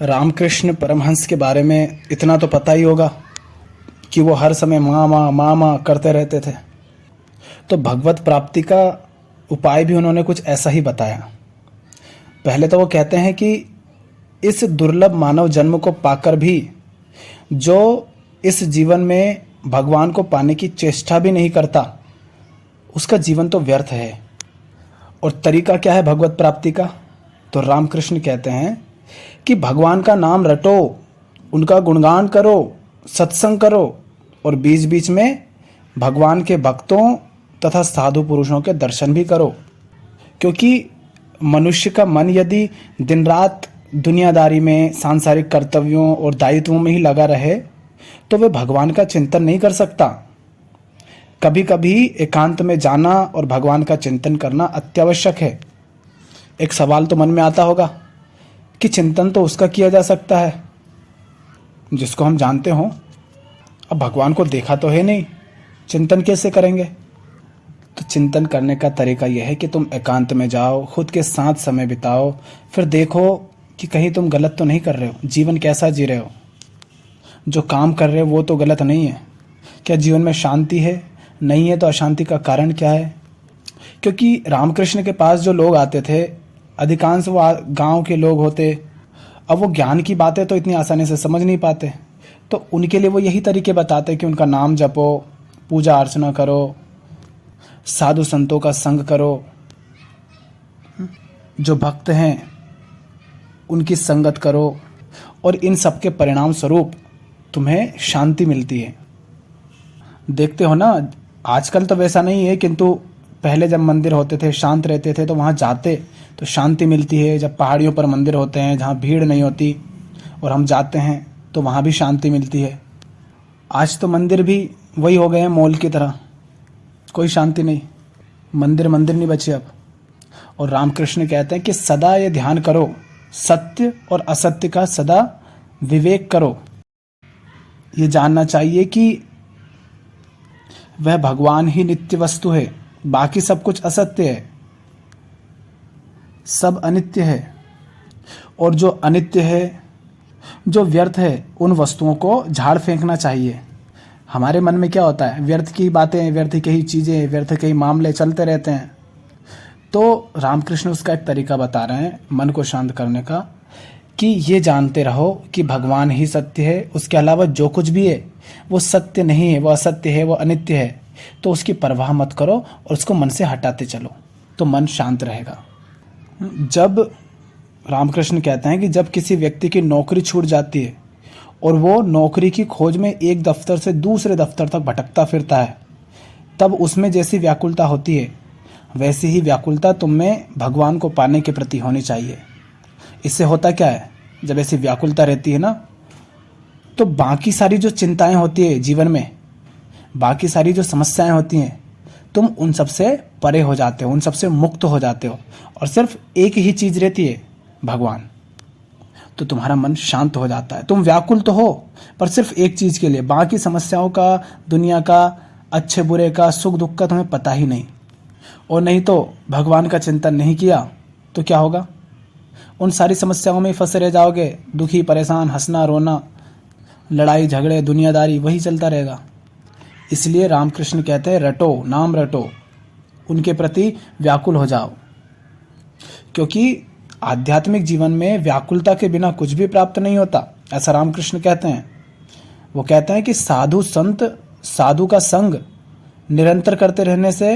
रामकृष्ण परमहंस के बारे में इतना तो पता ही होगा कि वो हर समय माँ माँ माँ माँ करते रहते थे। तो भगवत प्राप्ति का उपाय भी उन्होंने कुछ ऐसा ही बताया। पहले तो वो कहते हैं कि इस दुर्लभ मानव जन्म को पाकर भी जो इस जीवन में भगवान को पाने की चेष्टा भी नहीं करता, उसका जीवन तो व्यर्थ है। और तरीका क्या है भगवत प्राप्ति का? तो रामकृष्ण कहते हैं कि भगवान का नाम रटो, उनका गुणगान करो, सत्संग करो और बीच बीच में भगवान के भक्तों तथा साधु पुरुषों के दर्शन भी करो। क्योंकि मनुष्य का मन यदि दिन रात दुनियादारी में, सांसारिक कर्तव्यों और दायित्वों में ही लगा रहे तो वह भगवान का चिंतन नहीं कर सकता। कभी कभी एकांत में जाना और भगवान का चिंतन करना अत्यावश्यक है। एक सवाल तो मन में आता होगा कि चिंतन तो उसका किया जा सकता है जिसको हम जानते हों, अब भगवान को देखा तो है नहीं, चिंतन कैसे करेंगे? तो चिंतन करने का तरीका यह है कि तुम एकांत में जाओ, खुद के साथ समय बिताओ, फिर देखो कि कहीं तुम गलत तो नहीं कर रहे हो, जीवन कैसा जी रहे हो, जो काम कर रहे हो वो तो गलत नहीं है, क्या जीवन में शांति है? नहीं है तो अशांति का कारण क्या है? क्योंकि रामकृष्ण के पास जो लोग आते थे अधिकांश वो गांव के लोग होते। अब वो ज्ञान की बातें तो इतनी आसानी से समझ नहीं पाते, तो उनके लिए वो यही तरीके बताते कि उनका नाम जपो, पूजा अर्चना करो, साधु संतों का संग करो, जो भक्त हैं उनकी संगत करो, और इन सब के परिणाम स्वरूप तुम्हें शांति मिलती है। देखते हो ना, आजकल तो वैसा नहीं है, किंतु पहले जब मंदिर होते थे, शांत रहते थे, तो वहाँ जाते तो शांति मिलती है। जब पहाड़ियों पर मंदिर होते हैं जहाँ भीड़ नहीं होती और हम जाते हैं तो वहाँ भी शांति मिलती है। आज तो मंदिर भी वही हो गए हैं मॉल की तरह, कोई शांति नहीं, मंदिर मंदिर नहीं बचे अब। और रामकृष्ण कहते हैं कि सदा ये ध्यान करो, सत्य और असत्य का सदा विवेक करो। ये जानना चाहिए कि वह भगवान ही नित्य वस्तु है, बाकी सब कुछ असत्य है, सब अनित्य है। और जो अनित्य है, जो व्यर्थ है, उन वस्तुओं को झाड़ फेंकना चाहिए। हमारे मन में क्या होता है? व्यर्थ की बातें, व्यर्थ की ही चीज़ें, व्यर्थ के ही मामले चलते रहते हैं। तो रामकृष्ण उसका एक तरीका बता रहे हैं मन को शांत करने का, कि ये जानते रहो कि भगवान ही सत्य है, उसके अलावा जो कुछ भी है वो सत्य नहीं है, वो असत्य है, वो अनित्य है। तो उसकी परवाह मत करो और उसको मन से हटाते चलो, तो मन शांत रहेगा। जब रामकृष्ण कहते हैं कि जब किसी व्यक्ति की नौकरी छूट जाती है और वो नौकरी की खोज में एक दफ्तर से दूसरे दफ्तर तक भटकता फिरता है, तब उसमें जैसी व्याकुलता होती है वैसी ही व्याकुलता तुम में भगवान को पाने के प्रति होनी चाहिए। इससे होता क्या है, जब ऐसी व्याकुलता रहती है ना, तो बाकी सारी जो चिंताएं होती है जीवन में, बाकी सारी जो समस्याएं होती हैं, तुम उन सब से परे हो जाते हो, उन सब से मुक्त हो जाते हो, और सिर्फ एक ही चीज़ रहती है, भगवान। तो तुम्हारा मन शांत हो जाता है। तुम व्याकुल तो हो पर सिर्फ एक चीज़ के लिए, बाकी समस्याओं का, दुनिया का, अच्छे बुरे का, सुख दुख का तुम्हें पता ही नहीं। और नहीं तो भगवान का चिंतन नहीं किया तो क्या होगा? उन सारी समस्याओं में फंसे रह जाओगे, दुखी, परेशान, हंसना रोना, लड़ाई झगड़े, दुनियादारी, वही चलता रहेगा। इसलिए रामकृष्ण कहते हैं रटो, नाम रटो, उनके प्रति व्याकुल हो जाओ। क्योंकि आध्यात्मिक जीवन में व्याकुलता के बिना कुछ भी प्राप्त नहीं होता, ऐसा रामकृष्ण कहते हैं। वो कहते हैं कि साधु संत, साधु का संग निरंतर करते रहने से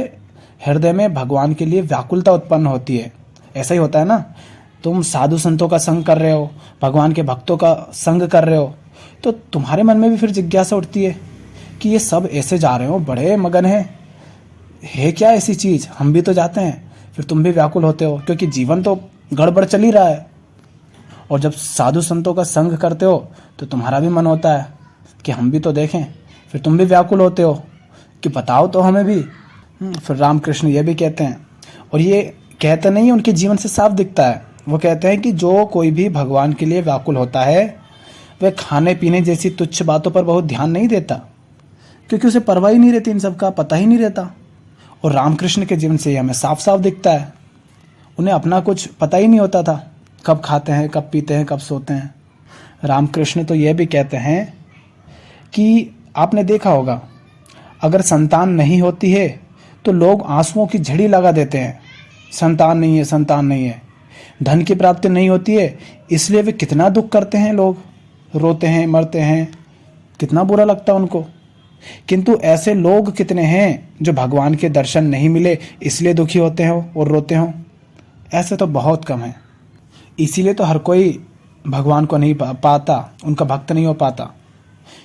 हृदय में भगवान के लिए व्याकुलता उत्पन्न होती है। ऐसा ही होता है ना, तुम साधु संतों का संग कर रहे हो, भगवान के भक्तों का संग कर रहे हो, तो तुम्हारे मन में भी फिर जिज्ञासा उठती है कि ये सब ऐसे जा रहे हो, बड़े मगन है क्या ऐसी चीज़, हम भी तो जाते हैं। फिर तुम भी व्याकुल होते हो, क्योंकि जीवन तो गड़बड़ चल ही रहा है। और जब साधु संतों का संग करते हो तो तुम्हारा भी मन होता है कि हम भी तो देखें, फिर तुम भी व्याकुल होते हो कि बताओ तो हमें भी। फिर रामकृष्ण ये भी कहते हैं, और ये कहते नहीं, उनके जीवन से साफ दिखता है। वो कहते हैं कि जो कोई भी भगवान के लिए व्याकुल होता है वह खाने पीने जैसी तुच्छ बातों पर बहुत ध्यान नहीं देता, क्योंकि उसे परवाह ही नहीं रहती, इन सब का पता ही नहीं रहता। और रामकृष्ण के जीवन से हमें साफ साफ दिखता है, उन्हें अपना कुछ पता ही नहीं होता था, कब खाते हैं, कब पीते हैं, कब सोते हैं। रामकृष्ण तो यह भी कहते हैं कि आपने देखा होगा, अगर संतान नहीं होती है तो लोग आंसुओं की झड़ी लगा देते हैं, संतान नहीं है, संतान नहीं है। धन की प्राप्ति नहीं होती है इसलिए वे कितना दुख करते हैं, लोग रोते हैं, मरते हैं, कितना बुरा लगता है उनको। किंतु ऐसे लोग कितने हैं जो भगवान के दर्शन नहीं मिले इसलिए दुखी होते हो और रोते हो? ऐसे तो बहुत कम है। इसीलिए तो हर कोई भगवान को नहीं पाता, उनका भक्त नहीं हो पाता,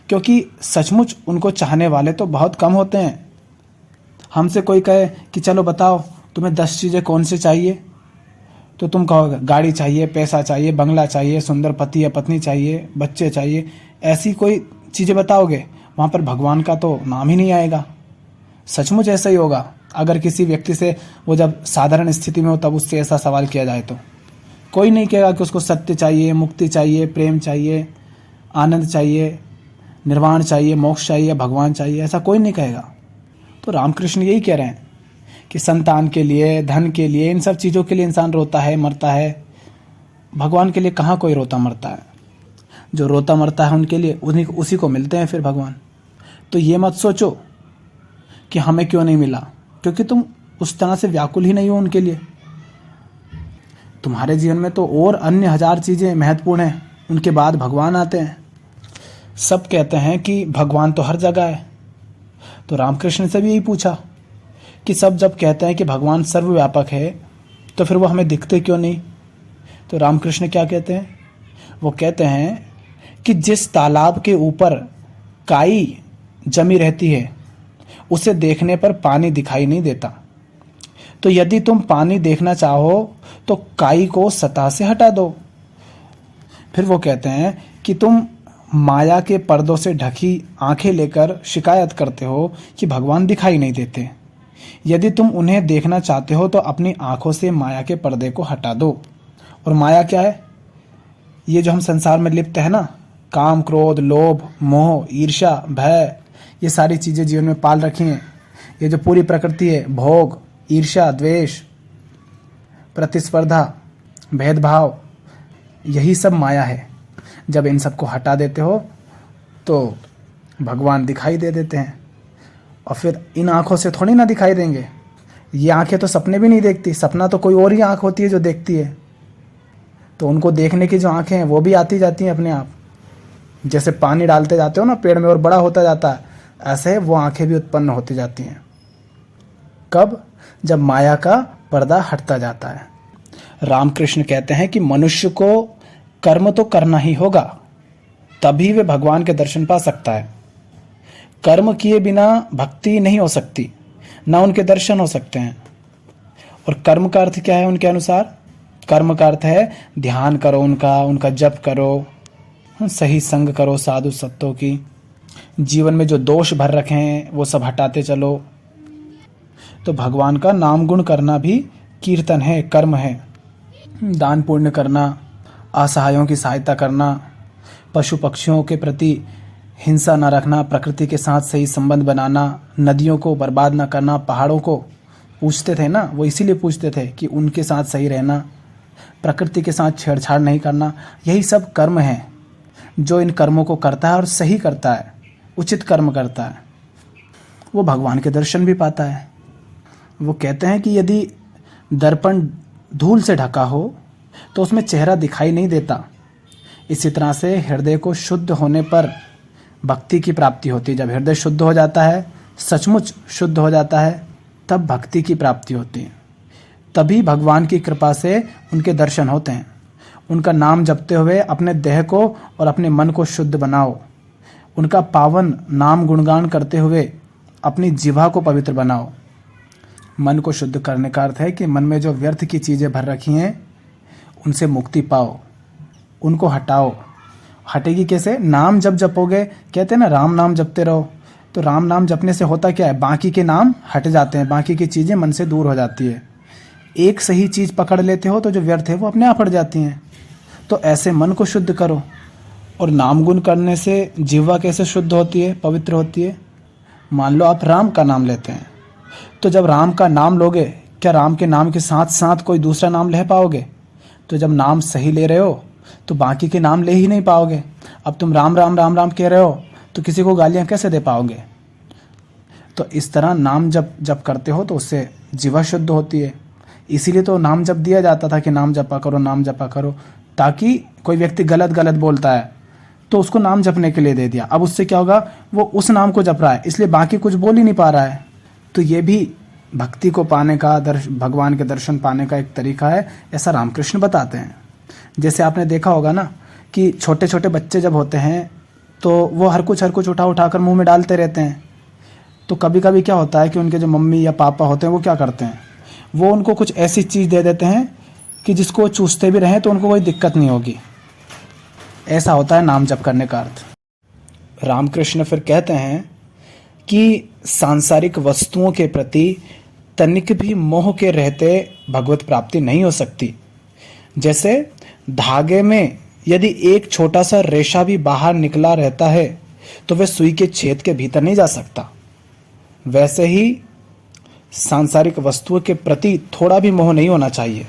क्योंकि सचमुच उनको चाहने वाले तो बहुत कम होते हैं। हमसे कोई कहे कि चलो बताओ तुम्हें 10 चीज़ें कौन से चाहिए, तो तुम कहोगे गाड़ी चाहिए, पैसा चाहिए, बंगला चाहिए, सुंदर पति या पत्नी चाहिए, बच्चे चाहिए, ऐसी कोई चीज़ें बताओगे, वहाँ पर भगवान का तो नाम ही नहीं आएगा। सचमुच ऐसा ही होगा अगर किसी व्यक्ति से, वो जब साधारण स्थिति में हो तब उससे ऐसा सवाल किया जाए तो कोई नहीं कहेगा कि उसको सत्य चाहिए, मुक्ति चाहिए, प्रेम चाहिए, आनंद चाहिए, निर्वाण चाहिए, मोक्ष चाहिए, भगवान चाहिए, ऐसा कोई नहीं कहेगा। तो रामकृष्ण यही कह रहे हैं कि संतान के लिए, धन के लिए, इन सब चीज़ों के लिए इंसान रोता है, मरता है। भगवान के लिए कहाँ कोई रोता मरता है? जो रोता मरता है उनके लिए उसी को मिलते हैं फिर भगवान। तो ये मत सोचो कि हमें क्यों नहीं मिला, क्योंकि तुम उस तरह से व्याकुल ही नहीं हो उनके लिए। तुम्हारे जीवन में तो और अन्य 1000 चीज़ें महत्वपूर्ण हैं, उनके बाद भगवान आते हैं। सब कहते हैं कि भगवान तो हर जगह है। तो रामकृष्ण से भी यही पूछा कि सब जब कहते हैं कि भगवान सर्वव्यापक है तो फिर वो हमें दिखते क्यों नहीं? तो रामकृष्ण क्या कहते हैं? वो कहते हैं कि जिस तालाब के ऊपर काई जमी रहती है उसे देखने पर पानी दिखाई नहीं देता। तो यदि तुम पानी देखना चाहो तो काई को सतह से हटा दो। फिर वो कहते हैं कि तुम माया के पर्दों से ढकी आंखें लेकर शिकायत करते हो कि भगवान दिखाई नहीं देते। यदि तुम उन्हें देखना चाहते हो तो अपनी आंखों से माया के पर्दे को हटा दो। और माया क्या है? ये जो हम संसार में लिप्त है ना, काम, क्रोध, लोभ, मोह, ईर्ष्या, भय, ये सारी चीज़ें जीवन में पाल रखी हैं। ये जो पूरी प्रकृति है, भोग, ईर्ष्या, द्वेष, प्रतिस्पर्धा, भेदभाव, यही सब माया है। जब इन सबको हटा देते हो तो भगवान दिखाई दे देते हैं। और फिर इन आँखों से थोड़ी ना दिखाई देंगे। ये आँखें तो सपने भी नहीं देखती, सपना तो कोई और ही आँख होती है जो देखती है। तो उनको देखने की जो आँखें हैं वो भी आती जाती हैं अपने आप। जैसे पानी डालते जाते हो ना पेड़ में और बड़ा होता जाता है, ऐसे वो आँखें भी उत्पन्न होती जाती हैं। कब? जब माया का पर्दा हटता जाता है। रामकृष्ण कहते हैं कि मनुष्य को कर्म तो करना ही होगा, तभी वे भगवान के दर्शन पा सकता है। कर्म किए बिना भक्ति नहीं हो सकती, ना उनके दर्शन हो सकते हैं। और कर्म का अर्थ क्या है उनके अनुसार? कर्म का अर्थ है ध्यान करो उनका जप करो, सही संग करो साधु संतों की, जीवन में जो दोष भर रखे हैं वो सब हटाते चलो। तो भगवान का नाम गुण करना भी कीर्तन है, कर्म है। दान पुण्य करना, असहायों की सहायता करना, पशु पक्षियों के प्रति हिंसा न रखना, प्रकृति के साथ सही संबंध बनाना, नदियों को बर्बाद न करना, पहाड़ों को पूछते थे ना, वो इसीलिए पूछते थे कि उनके साथ सही रहना, प्रकृति के साथ छेड़छाड़ नहीं करना। यही सब कर्म है। जो इन कर्मों को करता है और सही करता है, उचित कर्म करता है, वो भगवान के दर्शन भी पाता है। वो कहते हैं कि यदि दर्पण धूल से ढका हो तो उसमें चेहरा दिखाई नहीं देता। इसी तरह से हृदय को शुद्ध होने पर भक्ति की प्राप्ति होती है। जब हृदय शुद्ध हो जाता है, सचमुच शुद्ध हो जाता है, तब भक्ति की प्राप्ति होती है। तभी भगवान की कृपा से उनके दर्शन होते हैं। उनका नाम जपते हुए अपने देह को और अपने मन को शुद्ध बनाओ। उनका पावन नाम गुणगान करते हुए अपनी जिह्वा को पवित्र बनाओ। मन को शुद्ध करने का अर्थ है कि मन में जो व्यर्थ की चीज़ें भर रखी हैं उनसे मुक्ति पाओ, उनको हटाओ। हटेगी कैसे? नाम जब जपोगे, कहते हैं ना राम नाम जपते रहो। तो राम नाम जपने से होता क्या है? बाकी के नाम हट जाते हैं, बाकी की चीज़ें मन से दूर हो जाती है। एक सही चीज़ पकड़ लेते हो तो जो व्यर्थ है वो अपने आप हट जाती हैं। तो ऐसे मन को शुद्ध करो। और नाम गुण करने से जिह्वा कैसे शुद्ध होती है, पवित्र होती है? मान लो आप राम का नाम लेते हैं, तो जब राम का नाम लोगे, क्या राम के नाम के साथ साथ कोई दूसरा नाम ले पाओगे? तो जब नाम सही ले रहे हो तो बाकी के नाम ले ही नहीं पाओगे। अब तुम राम राम राम राम कह रहे हो तो किसी को गालियां कैसे दे पाओगे। तो इस तरह नाम जब करते हो तो उससे जीवा शुद्ध होती है। इसीलिए तो नाम जप दिया जाता था कि नाम जपा करो, नाम जपा करो, ताकि कोई व्यक्ति गलत गलत बोलता है तो उसको नाम जपने के लिए दे दिया। अब उससे क्या होगा, वो उस नाम को जप रहा है, इसलिए बाकी कुछ बोल ही नहीं पा रहा है। तो ये भी भक्ति को पाने का, भगवान के दर्शन पाने का एक तरीका है, ऐसा रामकृष्ण बताते हैं। जैसे आपने देखा होगा ना कि छोटे छोटे बच्चे जब होते हैं तो वो हर कुछ उठा उठाकर मुंह में डालते रहते हैं। तो कभी कभी क्या होता है कि उनके जो मम्मी या पापा होते हैं वो क्या करते हैं, वो उनको कुछ ऐसी चीज़ दे देते हैं कि जिसको वो चूसते भी रहें तो उनको कोई दिक्कत नहीं होगी। ऐसा होता है नाम जप करने का अर्थ। रामकृष्ण फिर कहते हैं कि सांसारिक वस्तुओं के प्रति तनिक भी मोह के रहते भगवत प्राप्ति नहीं हो सकती। जैसे धागे में यदि एक छोटा सा रेशा भी बाहर निकला रहता है तो वह सुई के छेद के भीतर नहीं जा सकता, वैसे ही सांसारिक वस्तुओं के प्रति थोड़ा भी मोह नहीं होना चाहिए,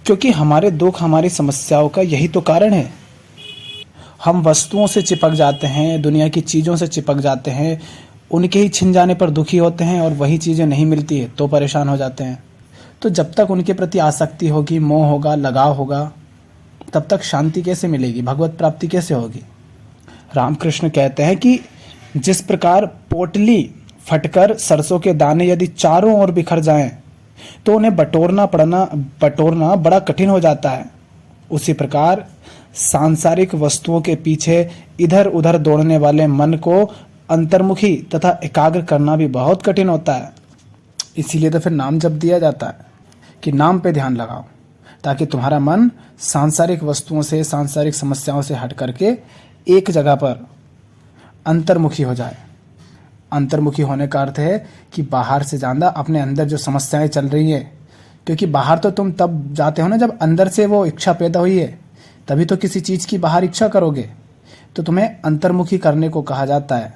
क्योंकि हमारे दुख, हमारी समस्याओं का यही तो कारण है। हम वस्तुओं से चिपक जाते हैं, दुनिया की चीज़ों से चिपक जाते हैं, उनके ही छिन जाने पर दुखी होते हैं और वही चीज़ें नहीं मिलती है तो परेशान हो जाते हैं। तो जब तक उनके प्रति आसक्ति होगी, मोह होगा, लगाव होगा, तब तक शांति कैसे मिलेगी, भगवत प्राप्ति कैसे होगी। रामकृष्ण कहते हैं कि जिस प्रकार पोटली फटकर सरसों के दाने यदि चारों ओर बिखर जाएं तो उन्हें बटोरना बड़ा कठिन हो जाता है, उसी प्रकार सांसारिक वस्तुओं के पीछे इधर उधर दौड़ने वाले मन को अंतर्मुखी तथा एकाग्र करना भी बहुत कठिन होता है। इसीलिए तो फिर नाम जप दिया जाता है कि नाम पे ध्यान लगाओ, ताकि तुम्हारा मन सांसारिक वस्तुओं से, सांसारिक समस्याओं से हट करके एक जगह पर अंतर्मुखी हो जाए। अंतर्मुखी होने का अर्थ है कि बाहर से ज़्यादा अपने अंदर जो समस्याएं चल रही है, क्योंकि बाहर तो तुम तब जाते हो ना जब अंदर से वो इच्छा पैदा हुई है, तभी तो किसी चीज़ की बाहर इच्छा करोगे। तो तुम्हें अंतर्मुखी करने को कहा जाता है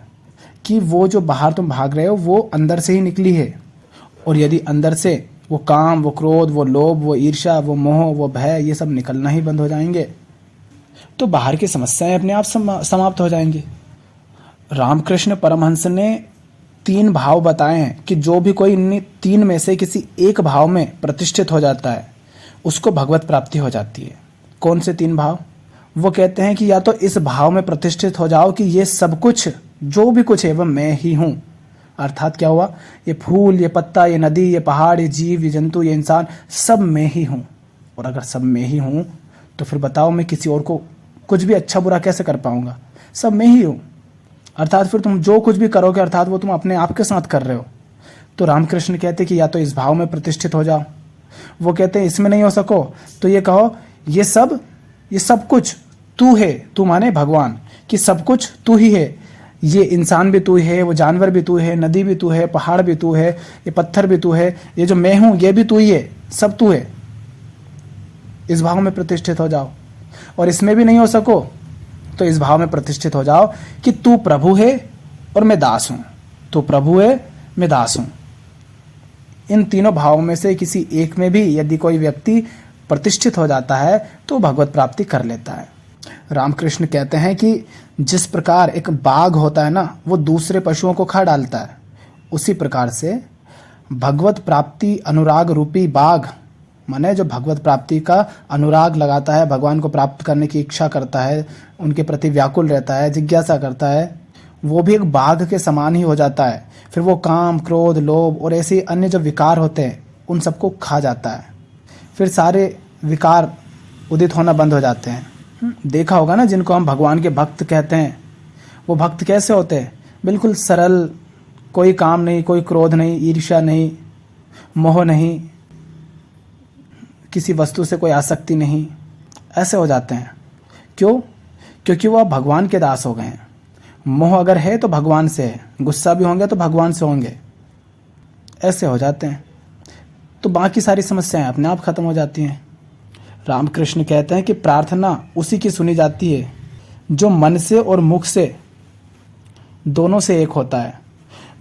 कि वो जो बाहर तुम भाग रहे हो वो अंदर से ही निकली है। और यदि अंदर से वो काम, वो क्रोध, वो लोभ, वो ईर्ष्या, वो मोह, वो भय, ये सब निकलना ही बंद हो जाएंगे तो बाहर की समस्याएं अपने आप समाप्त हो जाएंगी। रामकृष्ण परमहंस ने 3 भाव बताए हैं कि जो भी कोई इन 3 में से किसी एक भाव में प्रतिष्ठित हो जाता है उसको भगवत प्राप्ति हो जाती है। कौन से 3 भाव? वो कहते हैं कि या तो इस भाव में प्रतिष्ठित हो जाओ कि ये सब कुछ, जो भी कुछ है वह मैं ही हूँ। अर्थात क्या हुआ, ये फूल, ये पत्ता, ये नदी, ये पहाड़, ये जीव, ये जंतु, ये इंसान, सब मैं ही हूँ। और अगर सब मैं ही हूँ तो फिर बताओ मैं किसी और को कुछ भी अच्छा बुरा कैसे कर पाऊंगा? सब मैं ही हूँ। अर्थात फिर तुम जो कुछ भी करोगे अर्थात वो तुम अपने आप के साथ कर रहे हो। तो रामकृष्ण कहते हैं कि या तो इस भाव में प्रतिष्ठित हो जाओ। वो कहते हैं इसमें नहीं हो सको तो ये कहो ये सब कुछ तू है। तू माने भगवान, कि सब कुछ तू ही है। ये इंसान भी तू है, वो जानवर भी तू है, नदी भी तू है, पहाड़ भी तू है, ये पत्थर भी तू है, ये जो मैं हूं ये भी तू ही है, सब तू है। इस भाव में प्रतिष्ठित हो जाओ। और इसमें भी नहीं हो सको तो इस भाव में प्रतिष्ठित हो जाओ कि तू प्रभु है और मैं दास हूं। तू प्रभु है, मैं दास हूं। इन तीनों भावों में से किसी एक में भी यदि कोई व्यक्ति प्रतिष्ठित हो जाता है तो भगवत प्राप्ति कर लेता है। रामकृष्ण कहते हैं कि जिस प्रकार एक बाघ होता है ना, वो दूसरे पशुओं को खा डालता है, उसी प्रकार से भगवत प्राप्ति अनुराग रूपी बाघ, माने जो भगवत प्राप्ति का अनुराग लगाता है, भगवान को प्राप्त करने की इच्छा करता है, उनके प्रति व्याकुल रहता है, जिज्ञासा करता है, वो भी एक बाघ के समान ही हो जाता है। फिर वो काम, क्रोध, लोभ और ऐसे अन्य जो विकार होते हैं उन सबको खा जाता है। फिर सारे विकार उदित होना बंद हो जाते हैं। देखा होगा ना, जिनको हम भगवान के भक्त कहते हैं, वो भक्त कैसे होते हैं? बिल्कुल सरल, कोई काम नहीं, कोई क्रोध नहीं, ईर्ष्या नहीं, मोह नहीं, किसी वस्तु से कोई आसक्ति नहीं, ऐसे हो जाते हैं। क्यों? क्योंकि वो भगवान के दास हो गए हैं। मोह अगर है तो भगवान से है, गुस्सा भी होंगे तो भगवान से होंगे, ऐसे हो जाते हैं। तो बाकी सारी समस्याएं अपने आप खत्म हो जाती हैं। रामकृष्ण कहते हैं कि प्रार्थना उसी की सुनी जाती है जो मन से और मुख से दोनों से एक होता है।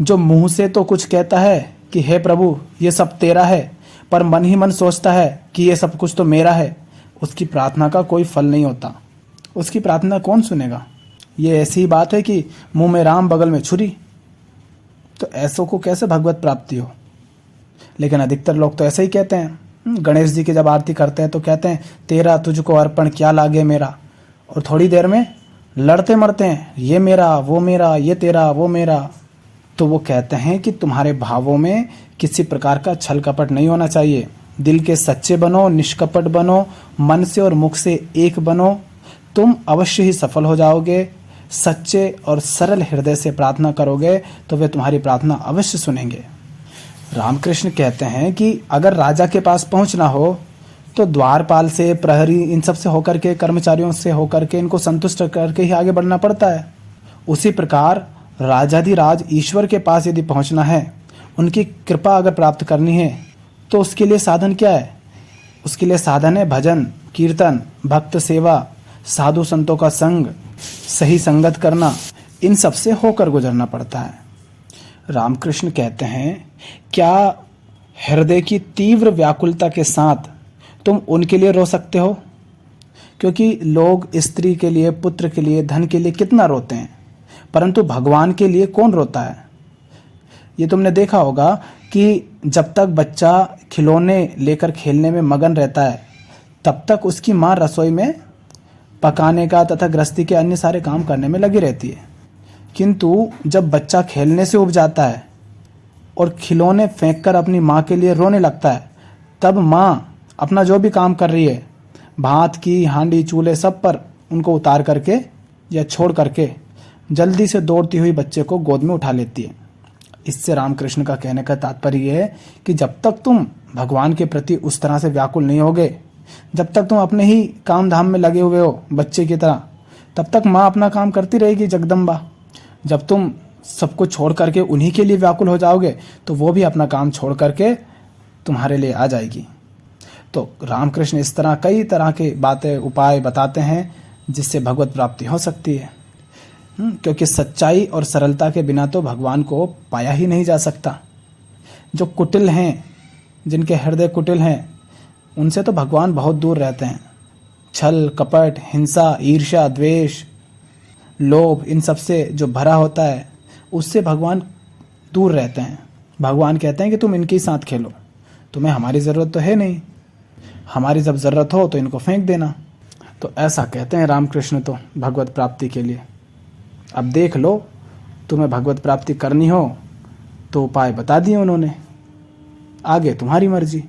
जो मुंह से तो कुछ कहता है कि हे प्रभु ये सब तेरा है, पर मन ही मन सोचता है कि ये सब कुछ तो मेरा है, उसकी प्रार्थना का कोई फल नहीं होता। उसकी प्रार्थना कौन सुनेगा? ये ऐसी ही बात है कि मुंह में राम बगल में छुरी। तो ऐसों को कैसे भगवत प्राप्ति हो? लेकिन अधिकतर लोग तो ऐसे ही कहते हैं। गणेश जी की जब आरती करते हैं तो कहते हैं तेरा तुझको अर्पण क्या लागे मेरा, और थोड़ी देर में लड़ते मरते हैं, ये मेरा वो मेरा, ये तेरा वो मेरा। तो वो कहते हैं कि तुम्हारे भावों में किसी प्रकार का छल कपट नहीं होना चाहिए। दिल के सच्चे बनो, निष्कपट बनो, मन से और मुख से एक बनो, तुम अवश्य ही सफल हो जाओगे। सच्चे और सरल हृदय से प्रार्थना करोगे तो वे तुम्हारी प्रार्थना अवश्य सुनेंगे। रामकृष्ण कहते हैं कि अगर राजा के पास पहुंचना हो तो द्वारपाल से, प्रहरी, इन सब से होकर के, कर्मचारियों से होकर के, इनको संतुष्ट करके ही आगे बढ़ना पड़ता है। उसी प्रकार राजाधिराज ईश्वर के पास यदि पहुंचना है, उनकी कृपा अगर प्राप्त करनी है, तो उसके लिए साधन क्या है? उसके लिए साधन है भजन, कीर्तन, भक्त सेवा, साधु संतों का संग, सही संगत करना। इन सब से होकर गुजरना पड़ता है। रामकृष्ण कहते हैं, क्या हृदय की तीव्र व्याकुलता के साथ तुम उनके लिए रो सकते हो? क्योंकि लोग स्त्री के लिए, पुत्र के लिए, धन के लिए कितना रोते हैं, परंतु भगवान के लिए कौन रोता है? ये तुमने देखा होगा कि जब तक बच्चा खिलौने लेकर खेलने में मगन रहता है, तब तक उसकी माँ रसोई में पकाने का तथा गृहस्थी के अन्य सारे काम करने में लगी रहती है। किंतु जब बच्चा खेलने से उब जाता है और खिलौने फेंककर अपनी माँ के लिए रोने लगता है, तब माँ अपना जो भी काम कर रही है, भात की हांडी, चूल्हे, सब पर उनको उतार करके या छोड़ करके जल्दी से दौड़ती हुई बच्चे को गोद में उठा लेती है। इससे रामकृष्ण का कहने का तात्पर्य यह है कि जब तक तुम भगवान के प्रति उस तरह से व्याकुल नहीं होगे, जब तक तुम अपने ही काम धाम में लगे हुए हो बच्चे की तरह, तब तक माँ अपना काम करती रहेगी, जगदम्बा। जब तुम सबको छोड़ करके उन्हीं के लिए व्याकुल हो जाओगे, तो वो भी अपना काम छोड़ करके तुम्हारे लिए आ जाएगी। तो रामकृष्ण इस तरह कई तरह के बातें, उपाय बताते हैं जिससे भगवत प्राप्ति हो सकती है। क्योंकि सच्चाई और सरलता के बिना तो भगवान को पाया ही नहीं जा सकता। जो कुटिल हैं, जिनके हृदय कुटिल हैं, उनसे तो भगवान बहुत दूर रहते हैं। छल, कपट, हिंसा, ईर्ष्या, द्वेष, लोभ, इन सब से जो भरा होता है, उससे भगवान दूर रहते हैं। भगवान कहते हैं कि तुम इनके साथ खेलो, तुम्हें हमारी ज़रूरत तो है नहीं, हमारी जब ज़रूरत हो तो इनको फेंक देना। तो ऐसा कहते हैं रामकृष्ण तो भगवत प्राप्ति के लिए। अब देख लो, तुम्हें भगवत प्राप्ति करनी हो तो उपाय बता दिए उन्होंने, आगे तुम्हारी मर्जी।